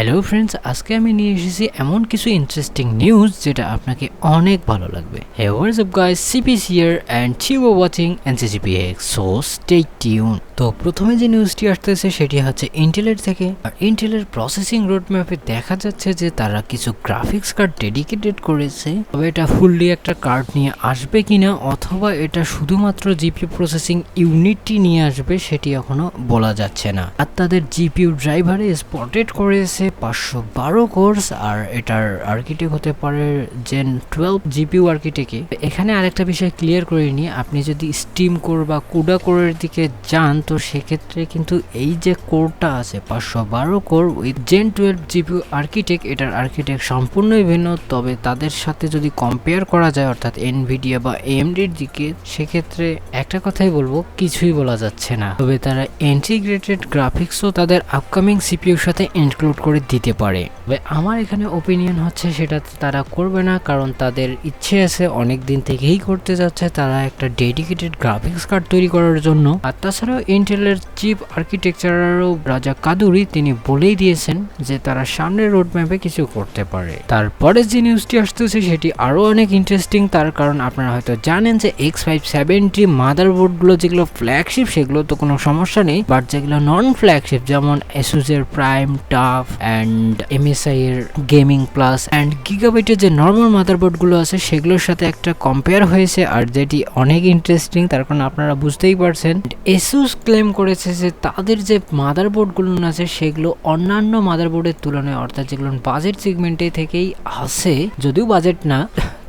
Hello friends, আজকে আমি নিয়ে এসেছি এমন কিছু ইন্টারেস্টিং নিউজ যেটা আপনাকে অনেক ভালো লাগবে। Hey what's up guys, CPS here and you are watching NCGPX, so stay tune. তো প্রথমে যে নিউজটি আসতেছে সেটি হচ্ছে ইন্টেলের থেকে। আর ইন্টেলের প্রসেসিং রোডম্যাপে দেখা যাচ্ছে যে তারা কিছু গ্রাফিক্স কার্ড ডেডিকেটেড করেছে, তবে এটা ফুললি একটা কার্ড নিয়ে আসবে কিনা অথবা এটা শুধুমাত্র জিপিইউ প্রসেসিং ইউনিটটি নিয়ে আসবে সেটি এখনো বলা যাচ্ছে না। আর তাদের জিপিইউ ড্রাইভারে স্পটেড করেছে 512 কোর্স, আর এটার আর্কিটেক্ট হতে পারে জেন 12 জিপিইউ আর্কিটেক্টে। এখানে আরেকটা বিষয় ক্লিয়ার করে নিই, আপনি যদি স্টিম কোর বা কুডা কোরের দিকে যান তো সেক্ষেত্রে কিন্তু এই যে কোরটা আছে 512 core with gen 12 GPU architect, এটার আর্কিটেক্ট সম্পূর্ণই ভিন্ন। তবে তাদের সাথে যদি কম্পেয়ার করা যায় অর্থাৎ এনভিডিয়া বা এএমডির দিকে, সেক্ষেত্রে একটা কথাই বলবো, কিছুই বলা যাচ্ছে না। তবে তারা ইন্টিগ্রেটেড গ্রাফিক্সও তাদের আপকামিং সিপিইউর সাথে ইনক্লুড করে দিতে পারে। তবে আমার এখানে ওপিনিয়ন হচ্ছে সেটা তারা করবে না, কারণ তাদের ইচ্ছে আছে, অনেক দিন থেকেই করতে যাচ্ছে তারা একটা ডেডিকেটেড গ্রাফিক্স কার্ড তৈরি করার জন্য। আর তাছাড়াও ইন্টেলের চিপ আর্কিটেকচারেরও রাজা কাদুরি তিনি বলেই দিয়েছেন যে তারা সামনের রোডম্যাপে কিছু করতে পারে। তারপরে যে নিউজটি আসতেছে সেটি আরো অনেক ইন্টারেস্টিং, তার কারণ আপনারা হয়তো জানেন যে X570 মাদারবোর্ডগুলো যেগুলো ফ্ল্যাগশিপ সেগুলো তো কোনো সমস্যা নেই, বাট যেগুলো নন ফ্ল্যাগশিপ যেমন ASUS এর প্রাইম, টাফ অ্যান্ড MSI এর গেমিং প্লাস অ্যান্ড গিগাবাইটের যে নর্মাল মাদারবোর্ডগুলো আছে সেগুলোর সাথে একটা কম্পেয়ার হয়েছে, আর যেটি অনেক ইন্টারেস্টিং। তার কারণ আপনারা বুঝতেই পারছেন ASUS ক্লেম করেছে যে তাদের যে মাদারবোর্ডগুলো আছে সেগুলো অন্যান্য মাদারবোর্ডের তুলনায়, অর্থাৎ যেগুলো বাজেট সেগমেন্টে থেকেই আসে, যদিও বাজেট না,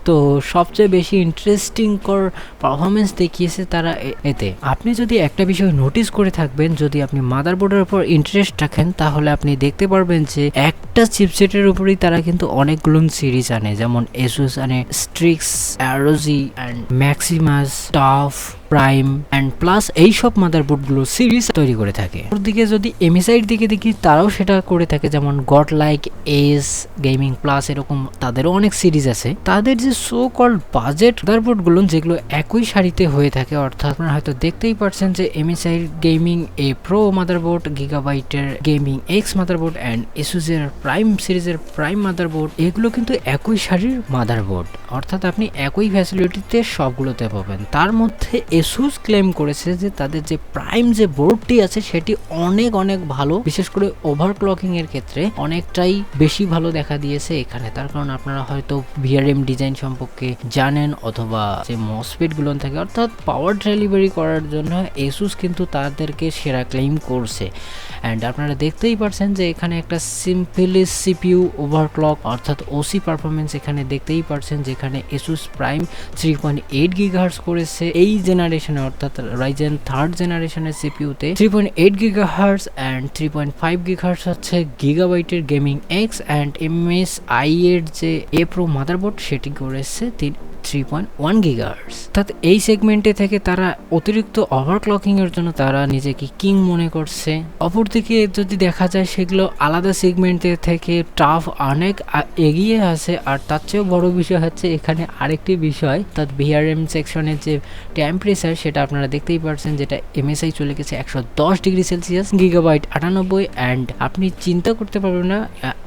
তো সবচেয়ে বেশি ইন্টারেস্টিং কর পারফরমেন্স দেখিয়েছে তারা এতে। আপনি যদি একটা বিষয় নোটিস করে থাকবেন, যদি আপনি মাদারবোর্ডের উপর ইন্টারেস্ট রাখেন তাহলে আপনি দেখতে পারবেন যে একটা চিপসেটের উপরেই তারা কিন্তু অনেকগুলো সিরিজ আনে, যেমন ASUS আনে Strix, ROG and Maximus, TUF, Prime and Plus এইসব মাদারবোর্ডগুলো সিরিজ তৈরি করে থাকে। ওদিকে যদি MSIর দিকে দেখি তারাও সেটা করে থাকে, যেমন god like, S gaming plus, এরকম তাদেরও অনেক সিরিজ আছে। তাদের যে সো কল্ড বাজেট মাদারবোর্ডগুলো যেগুলো একই সারিতে হয়ে থাকে, অর্থাৎ আপনারা হয়তো দেখতেই পারছেন যে MSIর গেমিং এ প্রো মাদারবোর্ড, গিগাবাইটের gaming X motherboard and ASUS এর প্রাইম সিরিজের প্রাইম মাদারবোর্ড, এগুলো কিন্তু একই সারির মাদারবোর্ড, অর্থাৎ আপনি একই ফ্যাসিলিটিতে সবগুলোতে পাবেন। তার মধ্যে ASUS ক্লেম করেছে যে তাদের যে প্রাইম যে বোর্ডটি আছে সেটি অনেক অনেক ভালো, বিশেষ করে ওভারক্লকিং এর ক্ষেত্রে অনেকটাই বেশি ভালো দেখা দিয়েছে এখানে। তার কারণ আপনারা হয়তো VRM ডিজাইন সম্পর্কে জানেন, অথবা যে মসফেট গুলো থাকে অর্থাৎ পাওয়ার ডেলিভারি করার জন্য ASUS কিন্তু তাদেরকে সেরা ক্লেম করছে। অ্যান্ড আপনারা দেখতেই পারছেন যে এখানে একটা সিম্পলি সিপিইউ ওভারক্লক অর্থাৎ ওসি পারফরমেন্স এখানে দেখতেই পারছেন, যেখানে ASUS প্রাইম 3.8 GHz করেছে এই জেনারেশনে, অর্থাৎ Ryzen 3rd জেনারেশনের সিপিইউতে 3.8 GHz অ্যান্ড 3.5 GHz হচ্ছে গিগাবাইটের গেমিং এক্স অ্যান্ড MSI এর যে এ প্রো মাদারবোর্ড সেটি করেছে 3.1 GHz। অর্থাৎ এই সেগমেন্টে থেকে তারা অতিরিক্ত ওভারক্লকিং এর জন্য তারা নিজেকে কিং মনে করছে। অপরদিকে যদি দেখা যায় সেগুলো আলাদা সেগমেন্টে থেকে টাফ অনেক এগিয়ে আছে। আর তার চেয়েও বড় বিষয় হচ্ছে এখানে আরেকটি বিষয়, অর্থাৎ VRM সেকশনের যে টেম্পারেচার সেটা আপনারা দেখতেই পারছেন, যেটা MSI চলে গেছে 110 ডিগ্রি সেলসিয়াস, গিগাবাইট 98, অ্যান্ড আপনি চিন্তা করতে পারবেন না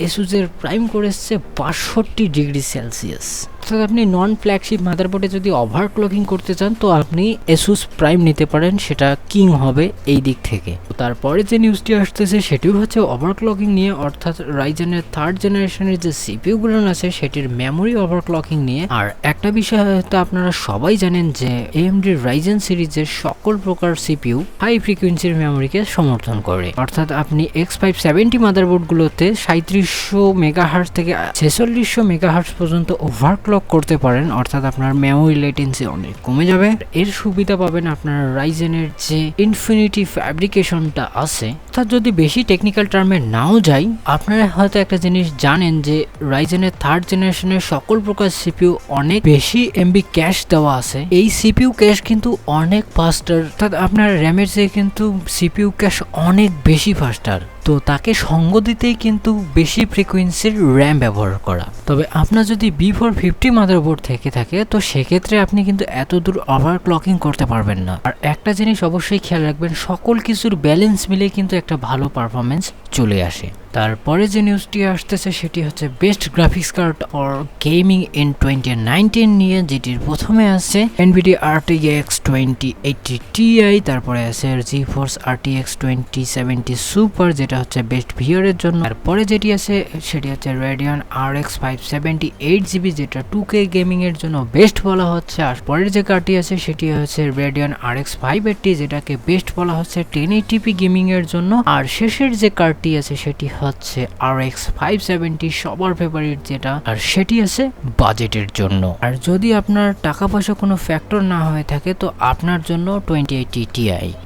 ASUS এর প্রাইম করেছে 62 ডিগ্রি সেলসিয়াস। অর্থাৎ আপনি নন ফ্ল্যাগশিপ মাদারবোর্ডে যদি ওভারক্লকিং করতে চান তো আপনি ASUS প্রাইম নিতে পারেন, সেটা কিং হবে এই দিক থেকে। তারপরে যে নিউজটি আসতেছে সেটিও হচ্ছে ওভারক্লকিং নিয়ে, অর্থাৎ Ryzen এর 3rd জেনারেশনের যে সিপিইউ গুলো আছে সেটির মেমোরি ওভারক্লকিং নিয়ে। আর একটা বিষয় হয়তো আপনারা সবাই জানেন যে AMD Ryzen সিরিজের সকল প্রকার সিপিইউ হাই ফ্রিকোয়েন্সির মেমোরিকে সমর্থন করে, অর্থাৎ আপনি X570 মাদারবোর্ডগুলোতে 3700 মেগাহার্টজ থেকে 4600 মেগাহার্টজ পর্যন্ত ওভারক্লক করতে পারেন, অর্থাৎ আপনার মেমোরি লেটেন্সি অনেক কমে যাবে। এর সুবিধা পাবেন আপনার রাইজেনের যে ইনফিনিটি ফ্যাব্রিকেশনটা আছে। অর্থাৎ যদি বেশি টেকনিক্যাল টার্মে নাও যাই, আপনারা হয়তো একটা জিনিস জানেন যে রাইজেনের 3rd জেনারেশনের সকল প্রকার সিপিইউ অনেক বেশি এমবি ক্যাশ দেওয়া আছে। এই সিপিইউ ক্যাশ কিন্তু অনেক ফাস্টার, অর্থাৎ আপনার র্যামের চেয়ে কিন্তু সিপিইউ ক্যাশ অনেক বেশি ফাস্টার। তো তাকে সঙ্গ দিতেই কিন্তু বেশি ফ্রিকোয়েন্সির র্যাম ব্যবহার করা। তবে আপনার যদি B450 মাদারবোর্ড থেকে থাকে তো সেক্ষেত্রে আপনি কিন্তু এত দূর ওভারক্লকিং করতে পারবেন না। আর একটা জিনিস অবশ্যই খেয়াল রাখবেন, সকল কিছুর ব্যালেন্স মিলে কিন্তু একটা ভালো পারফরমেন্স চলে আসে। তারপরে যে নিউজটি আসতেছে সেটি হচ্ছে best graphics card for gaming in 2019 নিয়ে, যেটির প্রথমে আছে NVIDIA RTX 2080 Ti, তারপরে আছে GeForce RTX 2070 Super যেটা হচ্ছে বেস্ট ভিআর এর জন্য। তারপরে যেটি আছে সেটি হচ্ছে Radeon RX 570 8GB যেটা 2K গেমিং এর জন্য বেস্ট বলা হচ্ছে। আর পরের যে কার্ডটি আছে সেটি হচ্ছে Radeon RX 580 যেটাকে বেস্ট বলা হচ্ছে 1080p গেমিং এর জন্য। আর শেষের যে কার্ডটি আছে সেটি হচ্ছে RX 570 সবার ফেভারিট যেটা, আর সেটি আছে বাজেটের জন্য। আর যদি আপনার টাকা পয়সা কোনো ফ্যাক্টর না হয়ে থাকে তো আপনার জন্য 2080 Ti।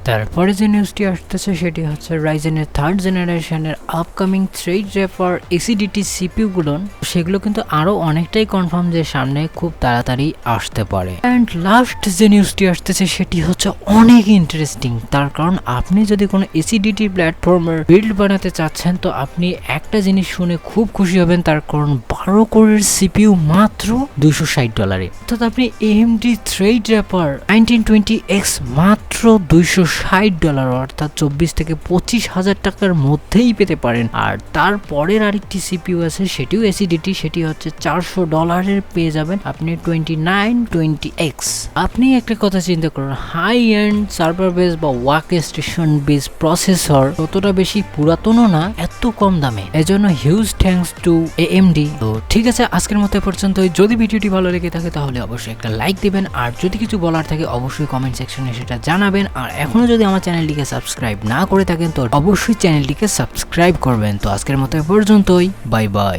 তারপরে যে নিউজটি আসতেছে সেটি হচ্ছে Ryzen এর 3rd জেনারেশনের আপকামিং Threadripper ACDT CPU গুলো, সেগুলো কিন্তু আরো অনেকটাই কনফার্ম যে সামনে খুব তাড়াতাড়ি আসতে পারে। এন্ড লাস্ট যে নিউজটি আসতেছে সেটি হচ্ছে অনেক ইন্টারেস্টিং, তার কারণ আপনি যদি কোনো ACDT প্ল্যাটফর্মের বিল্ড বানাতে চাচ্ছেন তো আপনি একটা জিনিস শুনে খুব খুশি হবেন, তার কারণ 12 কোরের CPU মাত্র $260, অর্থাৎ আপনি AMD Threadripper 1920X মাত্র $260, অর্থাৎ 24 থেকে 25,000 টাকার মধ্যেই পেতে পারেন। আর তারপরের আরেকটি CPU আছে সেটিও ACDT, সেটি হচ্ছে $400 পেয়ে যাবেন আপনি 2920X। আপনি একটা কথা চিন্তা করুন, হাই এন্ড সার্ভার বেস বা ওয়ার্ক স্টেশন বেস প্রসেসর ততটা বেশি পুরাতনও না এত কম দামে, এজন্য হিউজ থ্যাঙ্কস টু AMD। তো ঠিক আছে, আজকের মতো পর্যন্তই। যদি ভিডিওটি ভালো লেগে থাকে তাহলে অবশ্যই একটা লাইক দিবেন, আর যদি কিছু বলার থাকে অবশ্যই কমেন্ট সেকশনে সেটা জানাবেন। আর এখনো যদি আমার চ্যানেলটিকে সাবস্ক্রাইব না করে থাকেন তো অবশ্যই চ্যানেলটিকে সাবস্ক্রাইব করবেন। তো আজকের মতো পর্যন্তই, বাই বাই।